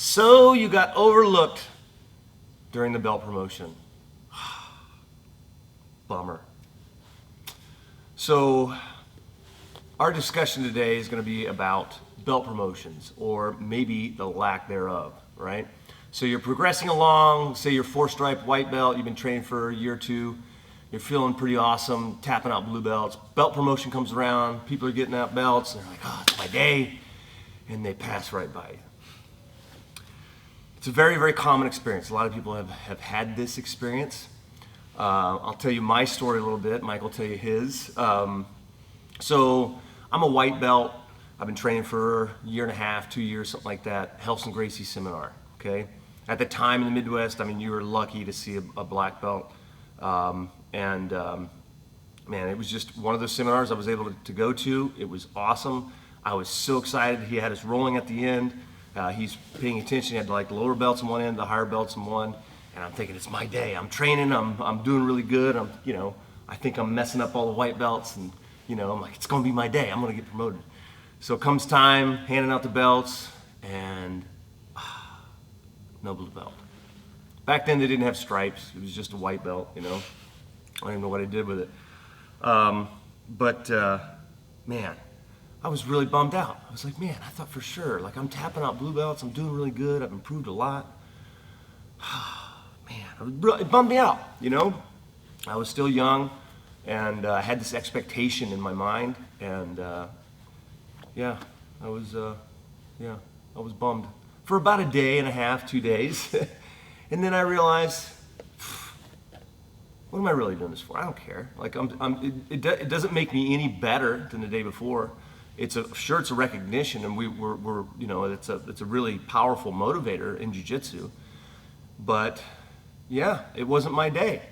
So you got overlooked during the belt promotion. Bummer. So our discussion today is going to be about belt promotions, or maybe the lack thereof, right? So you're progressing along, say you're 4-stripe white belt, you've been training for a year or two, you're feeling pretty awesome, tapping out blue belts. Belt promotion comes around, people are getting out belts, and they're like, oh, it's my day, and they pass right by you. It's a very, very common experience. A lot of people have had this experience. I'll tell you my story a little bit. Mike will tell you his. So I'm a white belt. I've been training for a year and a half, 2 years, something like that. Gracie seminar, okay? At the time in the Midwest, I mean, you were lucky to see a black belt. Man, it was just one of those seminars I was able to go to. It was awesome. I was so excited. He had us rolling at the end. He's paying attention. He had like the lower belts on one end, the higher belts on one. And I'm thinking, it's my day. I'm training. I'm doing really good. I think I'm messing up all the white belts, and I'm like, it's gonna be my day. I'm gonna get promoted. So it comes time, handing out the belts, and no blue belt. Back then they didn't have stripes. It was just a white belt. I don't even know what I did with it. Man, I was really bummed out. I was like, man, I thought for sure, like, I'm tapping out blue belts. I'm doing really good. I've improved a lot. Man, it bummed me out. I was still young, and I had this expectation in my mind, and I was bummed for about a day and a half, 2 days. And then I realized, what am I really doing this for? I don't care. Like, it doesn't make me any better than the day before. It's a recognition, and it's a really powerful motivator in Jiu-Jitsu. But yeah, it wasn't my day,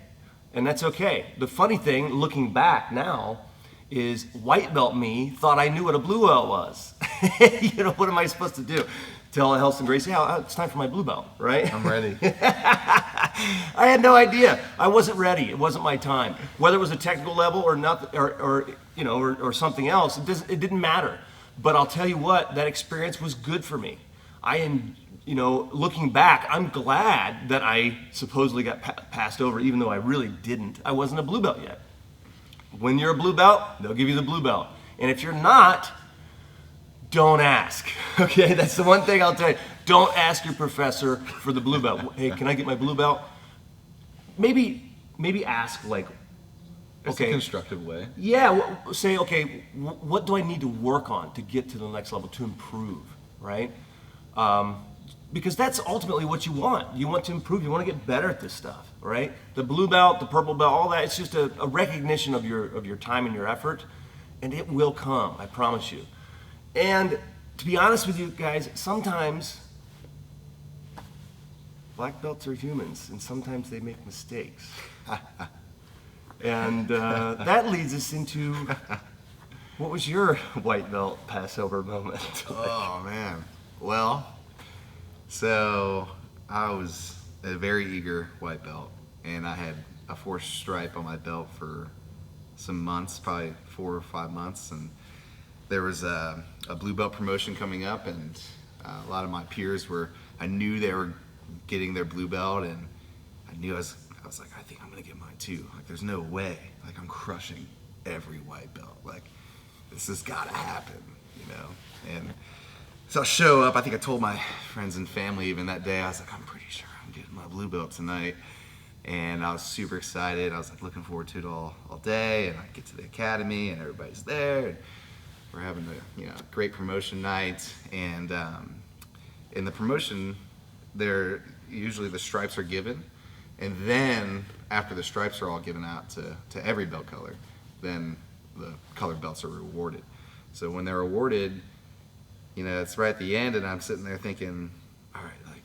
and that's okay. The funny thing, looking back now, is white belt me thought I knew what a blue belt was. What am I supposed to do? Tell Gracie, it's time for my blue belt, right? I'm ready. I had no idea. I wasn't ready. It wasn't my time. Whether it was a technical level or not, or something else, it didn't matter. But I'll tell you what, that experience was good for me. Looking back, I'm glad that I supposedly got passed over, even though I really didn't. I wasn't a blue belt yet. When you're a blue belt, they'll give you the blue belt. And if you're not, don't ask. Okay, that's the one thing I'll tell you. Don't ask your professor for the blue belt. Hey, can I get my blue belt? Maybe ask, like, it's a constructive way. Yeah, say, okay, what do I need to work on to get to the next level, to improve, right? Because that's ultimately what you want. You want to improve. You want to get better at this stuff, right? The blue belt, the purple belt, all that, it's just a recognition of your time and your effort, and it will come, I promise you. And to be honest with you guys, sometimes black belts are humans, and sometimes they make mistakes. And that leads us into, what was your white belt Passover moment? Oh, man. Well, so I was a very eager white belt, and I had a 4-stripe on my belt for some months, probably 4 or 5 months, and there was a blue belt promotion coming up, and a lot of my peers I knew they were getting their blue belt, and I was like, I think I'm gonna get mine too. Like, there's no way. Like, I'm crushing every white belt. Like, this has gotta happen, And so I show up. I think I told my friends and family even that day, I was like, I'm pretty sure I'm getting my blue belt tonight. And I was super excited. I was like looking forward to it all day, and I get to the academy and everybody's there, and we're having a great promotion night. And in the promotion, usually the stripes are given, and then after the stripes are all given out to every belt color, then the colored belts are rewarded. So when they're awarded, it's right at the end, and I'm sitting there thinking, all right, like,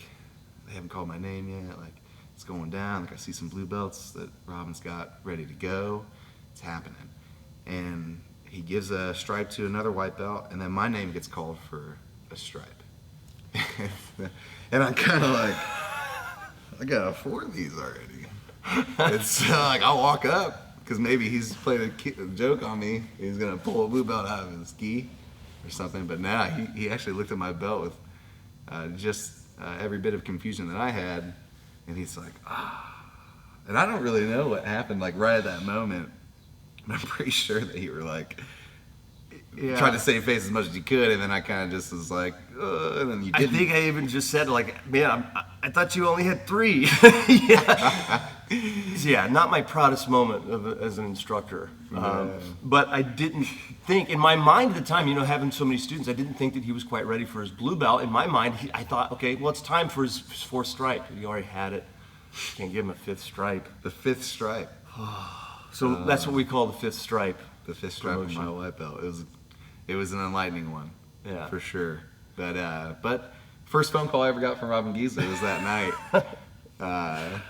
they haven't called my name yet, like, it's going down, like, I see some blue belts that Robin's got ready to go, it's happening. And he gives a stripe to another white belt, and then my name gets called for a stripe. And I'm kind of like, I got 4 of these already. It's like, I'll walk up, because maybe he's playing a joke on me. He's going to pull a blue belt out of his gi or something. But now he actually looked at my belt with just every bit of confusion that I had, and he's like, and I don't really know what happened like right at that moment. I'm pretty sure that you were like trying to save face as much as you could, and then I kind of just was like, and then you didn't. I think I even just said like, man, I thought you only had 3. Yeah, not my proudest moment as an instructor. But I didn't think, in my mind at the time, having so many students, I didn't think that he was quite ready for his blue belt. In my mind, I thought, okay, well, it's time for his 4th stripe. He already had it. Can't give him a 5th stripe. The 5th stripe. So that's what we call the 5th stripe. The 5th stripe of my white belt. It was an enlightening one, for sure. But first phone call I ever got from Robin Giesler was that night,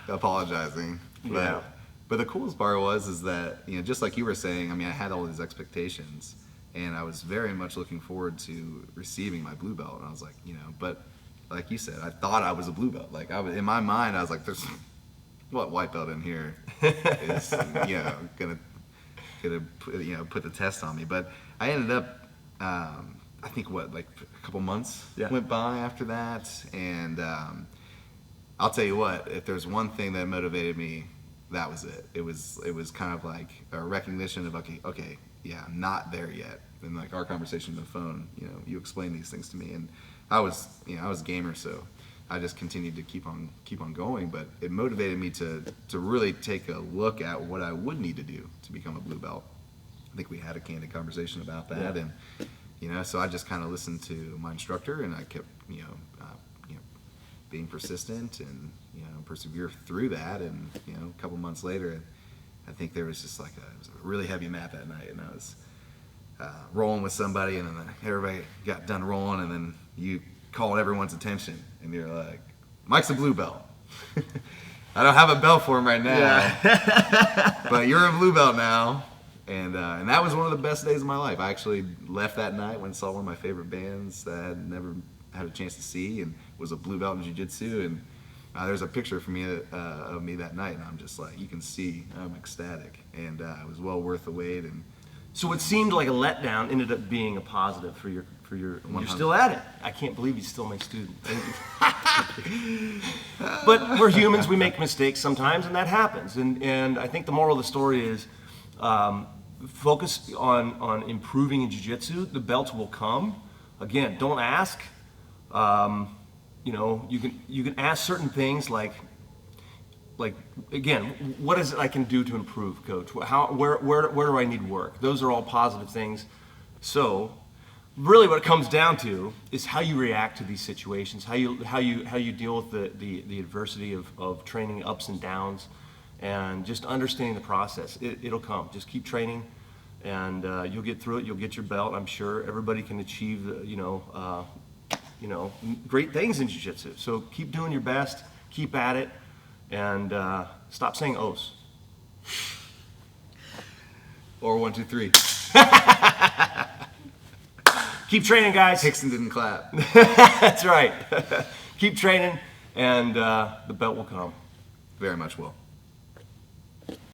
apologizing. Yeah. But the coolest part is that just like you were saying, I mean, I had all these expectations, and I was very much looking forward to receiving my blue belt. And I was like, but like you said, I thought I was a blue belt. Like in my mind, I was like, there's what white belt in here is gonna put the test on me. But I ended up. I think like a couple months went by after that, and I'll tell you what, if there's one thing that motivated me, that was it. It was kind of like a recognition of okay, yeah, I'm not there yet. And like our conversation on the phone, you explained these things to me, and I was a gamer, so I just continued to keep on going. But it motivated me to really take a look at what I would need to do to become a blue belt. I think we had a candid conversation about that, and so I just kind of listened to my instructor, and I kept being persistent and persevere through that. And a couple months later, I think there was just like it was a really heavy mat that night, and I was rolling with somebody, and then everybody got done rolling, and then you called everyone's attention, and you're like, Mike's a blue belt. I don't have a belt for him right now, but you're a blue belt now. And that was one of the best days of my life. I actually left that night, went and saw one of my favorite bands that I had never had a chance to see, and was a blue belt in Jiu-Jitsu. And there's a picture of me that night, and I'm just like, you can see I'm ecstatic. And it was well worth the wait. And so what seemed like a letdown ended up being a positive for your. You're still at it. I can't believe he's still my student. But we're humans. We make mistakes sometimes, and that happens. And I think the moral of the story is. Focus on improving in jiu-jitsu. The belts will come. Again, don't ask. You can ask certain things like again, what is it I can do to improve, coach? Where do I need work? Those are all positive things. So, really, what it comes down to is how you react to these situations, how you deal with the adversity of training ups and downs. And just understanding the process, it'll come. Just keep training, and you'll get through it. You'll get your belt. I'm sure everybody can achieve, great things in jiu-jitsu. So keep doing your best. Keep at it, and stop saying "os." Or 1, 2, 3. Keep training, guys. Hickson didn't clap. That's right. Keep training, and the belt will come. Very much will.